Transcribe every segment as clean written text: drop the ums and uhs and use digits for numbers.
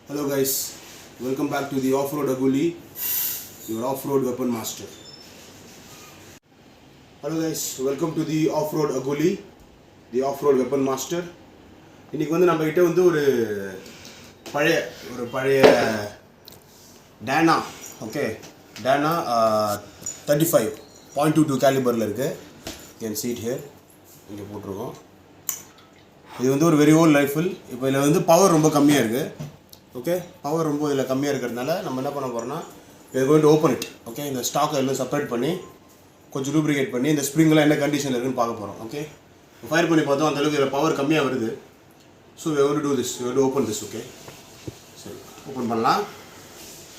Hello guys, welcome back to the Off-Road Aguli, your off-road weapon master. Hello guys, welcome to the Off-Road Aguli, the off-road weapon master. இன்னைக்கு வந்து நம்ம கிட்ட வந்து ஒரு பழைய டானா டானா 35.22 கேலிபரில் இருக்குது. you can see it here. இங்கே போட்டிருக்கோம். இது வந்து ஒரு வெரி ஓல்ட் ரைஃபிள். இப்போ இதில் வந்து பவர் ரொம்ப கம்மியாக இருக்குது. ஓகே, பவர் ரொம்ப இதில் கம்மியாக இருக்கிறதுனால நம்ம என்ன பண்ண போகிறோம்னா we are going to open it. Okay, இந்த ஸ்டாக்கை எல்லாம் செப்பரேட் பண்ணி கொஞ்சம் லூப்ரிகேட் பண்ணி இந்த ஸ்ப்ரிங்லாம் என்ன கண்டிஷனில் இருக்குன்னு பார்க்க போகிறோம். ஓகே, ஃபயர் பண்ணி பார்த்தோம் அந்தளவுக்கு இதில் பவர் கம்மியாக வருது. So we are going to do this, we are going to open this. Okay, சரி ஓப்பன் பண்ணலாம்.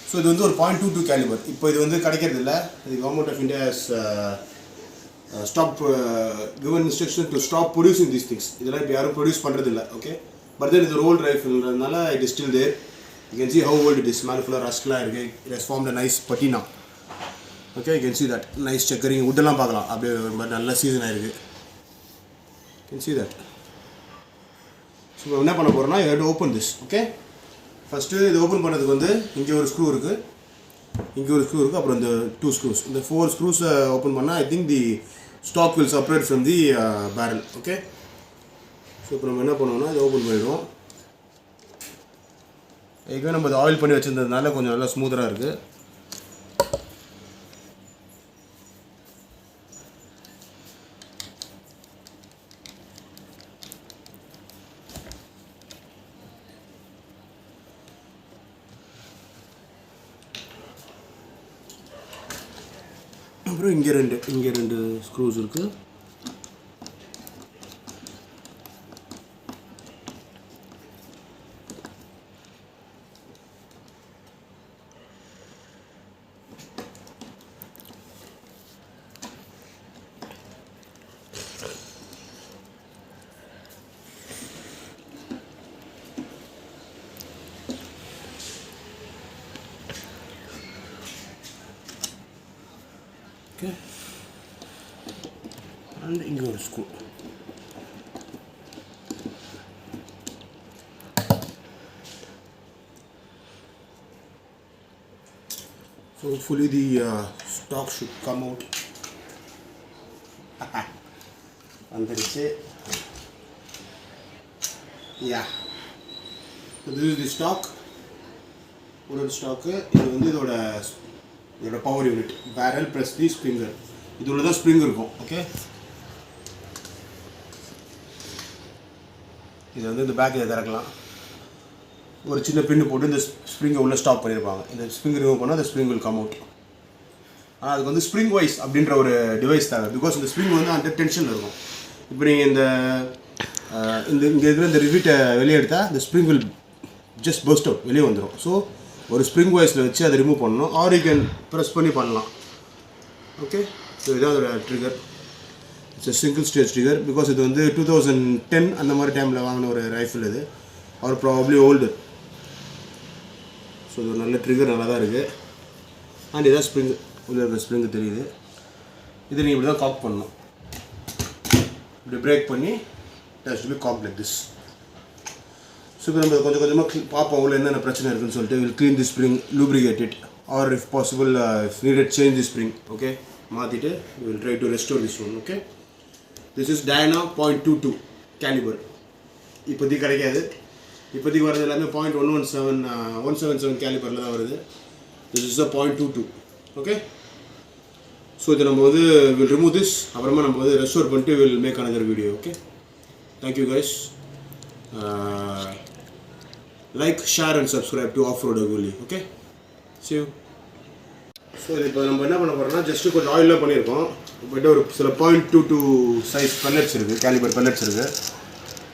ஸோ இது வந்து ஒரு 0.22 கேலிபர். இப்போ இது வந்து கிடைக்கிறது இல்லை. இது government of India staff given instruction to stop producing these things. இதெல்லாம் இப்போ யாரும் ப்ரொடியூஸ் பண்ணுறது இல்லை. Okay, but then it's an old rifleன்றதுனால it is still there. You can see how old it is. மேலே ஃபுல்லாக ரஸ்ட்லாம் இருக்குது. It has formed a nice patina. Okay, you can see that nice checkering. woodலாம் பார்க்கலாம், அப்படியே ரொம்ப நல்ல season ஆகிருக்கு. You can see that. So இப்போ என்ன பண்ண போகிறோம்னா you have to open this. Okay, first இது ஓப்பன் பண்ணதுக்கு வந்து இங்கே ஒரு ஸ்க்ரூ இருக்குது, இங்கே ஒரு ஸ்க்ரூ இருக்குது, அப்புறம் இந்த 2 screws, இந்த 4 screws ஓப்பன் பண்ணால் I think the stock will separate from the barrel. Okay, so இப்போ நம்ம என்ன பண்ணுவோம்னா இதை ஓப்பன் பண்ணிடுவோம். ஏற்கனவே நம்ம இதை ஆயில் பண்ணி வச்சுருந்ததுனால கொஞ்சம் நல்லா ஸ்மூத்தராக இருக்குது. அப்புறம் இங்கே ரெண்டு ஸ்க்ரூஸ் இருக்குது. ஓகே, அண்ட் இங்கே ஒரு screw. So hopefully the stock should come out. வந்துருச்சு. Yeah, so this is the stock. ஒரு ஸ்டாக்கு. இது வந்து இதோட power unit, barrel plus the springer. இதோட தான் ஸ்ப்ரிங் இருக்கும். ஓகே, இதை வந்து இந்த பேக்கில் திறக்கலாம். ஒரு சின்ன பின்னு போட்டு இந்த ஸ்ப்ரிங்கை உள்ளே ஸ்டாப் பண்ணியிருப்பாங்க. இந்த ஸ்ப்ரிங் ரிமூவ் பண்ணால் அந்த ஸ்ப்ரிங் வில் கம் அவுட். ஆனால் அதுக்கு வந்து ஸ்ப்ரிங் வைஸ் அப்படின்ற ஒரு டிவைஸ் தேவை. பிகாஸ் இந்த ஸ்ப்ரிங் வந்து அந்த டென்ஷனில் இருக்கும். இப்போ நீங்கள் இங்கே இருக்கிற இந்த ரிவீட்டை வெளியே எடுத்தால் இந்த spring will just burst out, வெளியே வந்துடும். ஸோ ஒரு ஸ்ப்ரிங் வைஸில் வச்சு அதை ரிமூவ் பண்ணணும். ஆர் யூ கேன் ப்ரெஸ் பண்ணி பண்ணலாம். ஓகே, ஸோ இதான் அதோட trigger. It's single stage trigger. Because இது வந்து 2010 அந்த மாதிரி டைமில் வாங்கின ஒரு ரைஃபிள் இது, ஆர் ப்ராபப்ளி ஓல்டு. ஸோ இது ஒரு நல்ல ட்ரிகர், நல்லா தான் இருக்குது. அண்ட் இதான் ஸ்ப்ரிங், உள்ளே இருக்கிற ஸ்ப்ரிங்கு தெரியுது. இதை நீங்கள் இப்படி தான் காக் பண்ணணும். இப்படி பிரேக் பண்ணி டேஸ் பி காக் லைக் திஸ். ஸோ இப்போ நம்ம கொஞ்சம் கொஞ்சமாக பார்ப்போம் உள்ள என்னென்ன பிரச்சனை இருக்குன்னு சொல்லிட்டு. Will clean the spring, lubricate it, or if possible if needed change the spring. Okay, மாற்றிட்டு will try to restore this one. Okay, this is Diana 0.22 caliber. இப்போதைக்கு கிடைக்காது. இப்போதைக்கு வரது எல்லாமே 177 கேலிபரில் தான் வருது. This is 0.22. ஓகே, ஸோ இதை நம்ம வந்து வில் ரிமூவ் திஸ். அப்புறமா நம்ம வந்து ரெஸ்டோர் பண்ணிட்டு will make another video. Okay, thank you guys. Like, share and subscribe to Off-Road Aguli. Okay, see you. So இப்போ நம்ம என்ன பண்ண போகிறோம்னா ஜஸ்ட்டு கொஞ்சம் ஆயிலாக பண்ணியிருக்கோம். பட் ஒரு சில 0.22 சைஸ் பெல்லட்ஸ் இருக்குது, கேலிபர் பெல்லட்ஸ் இருக்குது.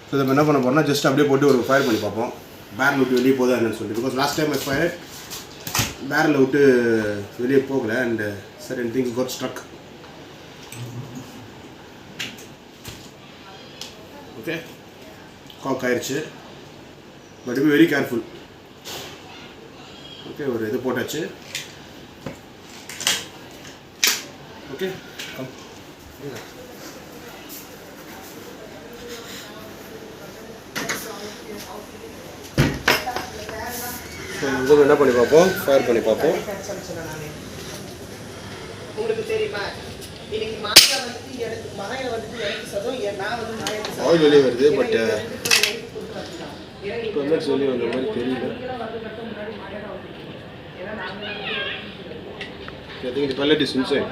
ஸோ இப்போ என்ன பண்ண போகிறோம்னா ஜஸ்ட் அப்படியே போட்டு ஒரு ஃபயர் பண்ணி பார்ப்போம், பேரல் விட்டு வெளியே போதா என்னன்னு சொல்லிட்டு. Because last time I fire பேரலை விட்டு வெளியே போகல and certain things got stuck. Okay, cock ஆயிடுச்சு. But be very careful. Okay, ஒரு இது போட்டாச்சு. Okay, come. இதுவும் என்ன பண்ணி பார்ப்போம், ஃபயர் பண்ணி பார்ப்போம். ஆயில் வெளியே வருது, பட் பெல்லட்ஸ் வெளியே வந்த மாதிரி தெரியல. I think the pellet is inside.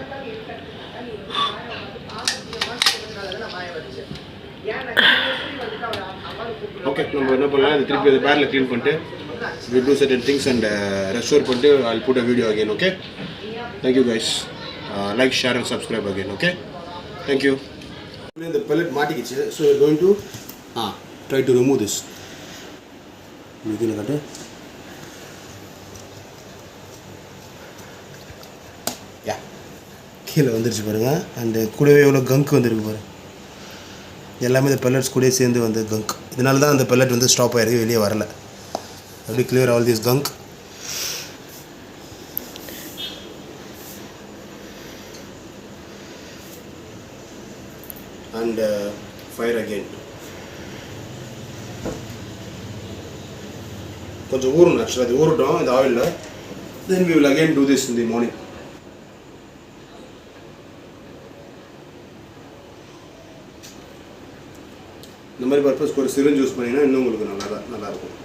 Okay, நம்ம என்ன பண்ணலாம், இது திருப்பி அந்த பேரலை க்ளீன் பண்ணிட்டு we do certain things and restore பண்ணிட்டு I'll put a video again. Okay, thank you guys. Like, share and subscribe again. Okay, thank you. The pellet மாட்டிக்கிச்சு, so we're going to try to remove this. இதுல கட்டு. கீழே வந்துருச்சு பாருங்கள். And கூடவே எவ்வளோ கங்க் வந்துருக்கு பாருங்கள். எல்லாமே இந்த பெல்லட்ஸ் கூட சேர்ந்து வந்து கங்க். இதனால தான் அந்த பெல்லட் வந்து ஸ்டாப் ஆகிருக்கு, வெளியே வரல. அப்படி clear all this gunk. And fire again. கொஞ்சம் ஊறணும், ஆக்சுவலாக அது ஊறட்டும் இந்த ஆயிலில். Then we will again do this in the morning. இந்த மாதிரி பர்பஸ்க்கு ஒரு சிரிஞ்ச் யூஸ் பண்ணிங்கன்னா இன்னும் உங்களுக்கு நல்லாயிருக்கும்.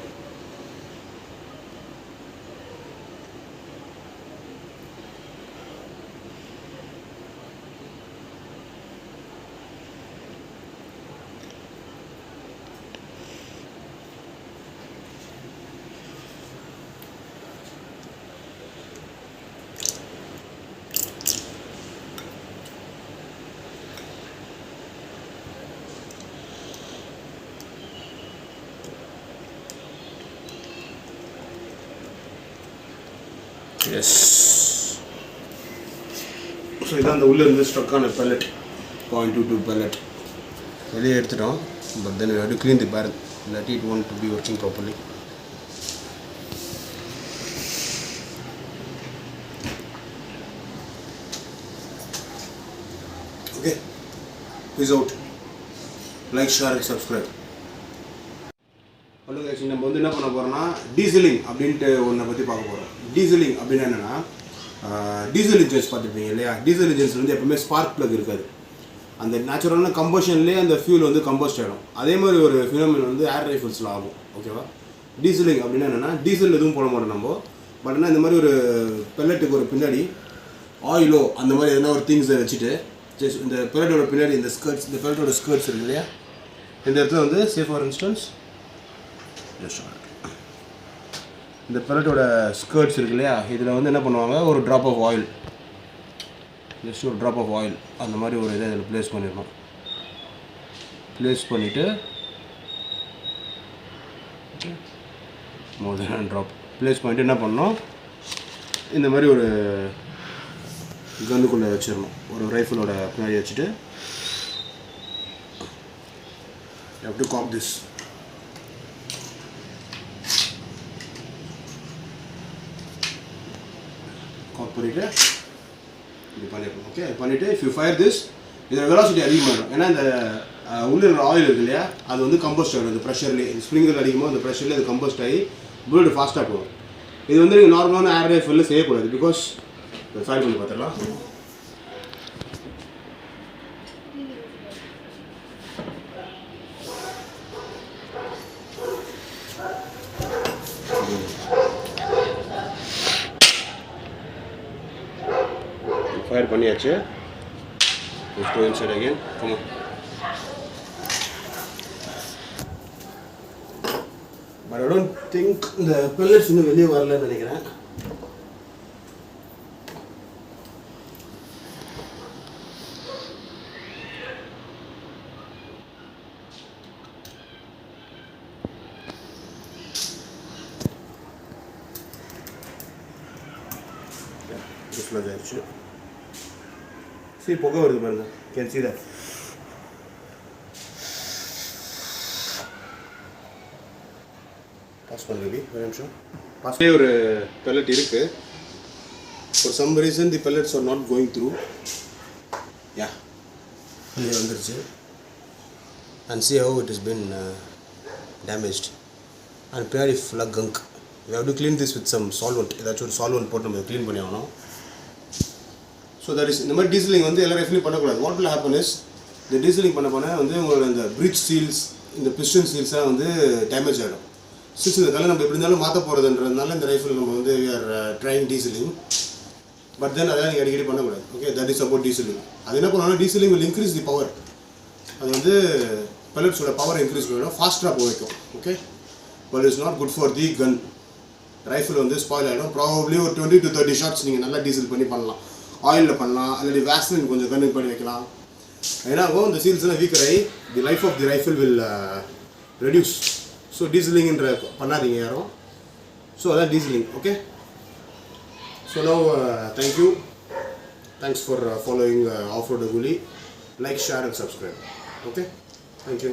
எஸ், ஸோ இதான் அந்த உள்ளே இருந்து ஸ்ட்ரக்கான பெல்லட், 0.22 பெல்லட் வெளியே எடுத்துட்டோம். But then we have to clean the barrel, இல்லாட்டி it won't to be working properly. Okay, peace out. Like, share and subscribe. Hello guys, நம்ம வந்து என்ன பண்ண போகிறோம்னா டீசலிங் அப்படின்ட்டு ஒன்றை பற்றி பார்க்க போகிறோம். டீசலிங் அப்படின்னு என்னென்னா, டீசல் இன்ஜின்ஸ் பார்த்துருப்பீங்க இல்லையா? டீசல் இன்ஜின்ஸ் வந்து எப்பவுமே ஸ்பார்க் ப்ளக் இருக்காது. அந்த நேச்சுரலான கம்பஷன்லேயே அந்த ஃபியூல் வந்து கம்போஸ்ட் ஆகிடும். அதே மாதிரி ஒரு ஃபினோமினன் வந்து ஏர் ரைஃபிள்ஸில் ஆகும். ஓகேவா? டீசலிங் அப்படின்னா என்னென்னா, டீசல் எதுவும் போட மாட்டோம் நம்ம. பட் ஆனால் இந்த மாதிரி ஒரு பெல்லட்டுக்கு ஒரு பின்னாடி ஆயிலோ அந்த மாதிரி எதனா ஒரு திங்ஸை வச்சுட்டு ஜஸ்ட் இந்த பெல்லட்டோட பின்னாடி இந்த ஸ்கர்ட்ஸ், இந்த பெல்லட்டோட ஸ்கர்ட்ஸ் இருக்கு இல்லையா, இந்த இடத்துல வந்து சே ஃபார் இன்ஸ்டன்ஸ் இந்த பெல்லட்டோட ஸ்கர்ட்ஸ் இருக்கு இல்லையா, இதில் வந்து என்ன பண்ணுவாங்க, ஒரு ட்ராப் ஆஃப் ஆயில், ஜஸ்ட் ஒரு ட்ராப் ஆஃப் ஆயில் அந்த மாதிரி ஒரு இதை இதில் ப்ளேஸ் பண்ணிடணும். ப்ளேஸ் பண்ணிவிட்டு மோர் தென் ட்ராப் ப்ளேஸ் பண்ணிவிட்டு என்ன பண்ணணும், இந்த மாதிரி ஒரு கன்னுக்குள்ளே வச்சிடணும். ஒரு ரைஃபிளோட பின்னாடி வச்சுட்டு you have to cock this. காக் பண்ணிவிட்டு இது பண்ணிடணும். ஓகே, பண்ணிவிட்டு இஃப் யூ ஃபயர் திஸ், இதோட வெலாசிட்டி அதிகமாகிடும். ஏன்னா இந்த உள்ளே ஆயில் இருக்கு இல்லையா, அது வந்து கம்போஸ்ட் ஆகிடும். இந்த ப்ரெஷர்லேயே, இந்த ஸ்ப்ரிங்கர் அடிக்கும்போது அந்த ப்ரெஷர்லேயே அது கம்போஸ்ட் ஆகி புல்லட் ஃபாஸ்ட்டாக போகும். இது வந்து நீங்கள் நார்மலான ஏர் ரைஃபிளில் செய்யக்கூடாது. பிகாஸ் ஃபயர் பண்ணி பார்த்துடலாம். ஃபயர் பண்ணியாச்சு. Let's go inside again. Come on. But I don't think the pellets இன்னும் வெளியே வரலன்னு நினைக்கிறேன். டிஸ்ப்ளே ஆயிடுச்சு. சரி, புகை வருது பாருங்க. Can see that. பாஸ் பண்ணுறது ஒரு நிமிஷம். பாஸ்லேயே ஒரு பெல்லட் இருக்குது. For some reason the pellets are not going through. Yeah, இங்கே வந்துருச்சு. And see how it has been damaged. And பின்னாடி ஃபுல்லாக கங்க். we have to clean this with some solvent. ஏதாச்சும் ஒரு solvent போட்டு நம்ம க்ளீன் பண்ணி ஆகணும். ஸோ தட் இஸ் இந்த மாதிரி டீசலிங் வந்து எல்லா ரைஃபிலையும் பண்ணக்கூடாது. வாட் வில் ஹேப்பன் இஸ் இந்த டீசலிங் பண்ண வந்து உங்களோட இந்த பிரிட்ஜ் சீல்ஸ், இந்த பிஸ்டன் சீல்ஸ்லாம் வந்து டேமேஜ் ஆகிடும். சிக்ஸ் இந்த கலை நம்ம எப்படி இருந்தாலும் மாற்ற போகிறதுன்றதுனால இந்த ரைஃபிள் நம்ம வந்து we are trying dieseling. But then அதெல்லாம் நீங்கள் அடிக்கடி பண்ணக்கூடாது. Okay, that is about dieseling. அது என்ன பண்ணணும், டீசலிங் will increase the power. அது வந்து pelletsோட பவர் இன்க்ரீஸ் பண்ணிடும், ஃபாஸ்ட்டாக போக வைக்கும். Okay, but it's not good for the gun. Rifle வந்து ஸ்பாயில் ஆகிடும். ப்ராபப்ளி ஒரு 20 to 30 ஷாட்ஸ் நீங்கள் நல்லா டீசல் பண்ணி பண்ணலாம். ஆயிலில் பண்ணலாம், அல்லது வேஸ்லின் கொஞ்சம் கன்வெர்ட் பண்ணி வைக்கலாம். ஏன்னாகும் இந்த சீல்ஸ்லாம் வீக்கர் ஆகி the life of the rifle will reduce. So டீசலிங்ன்ற பண்ணாதீங்க யாரும். ஸோ அதான் dieseling. Okay, so now thank you. Thanks for following off road Coolie. Like, share and subscribe. Okay, thank you.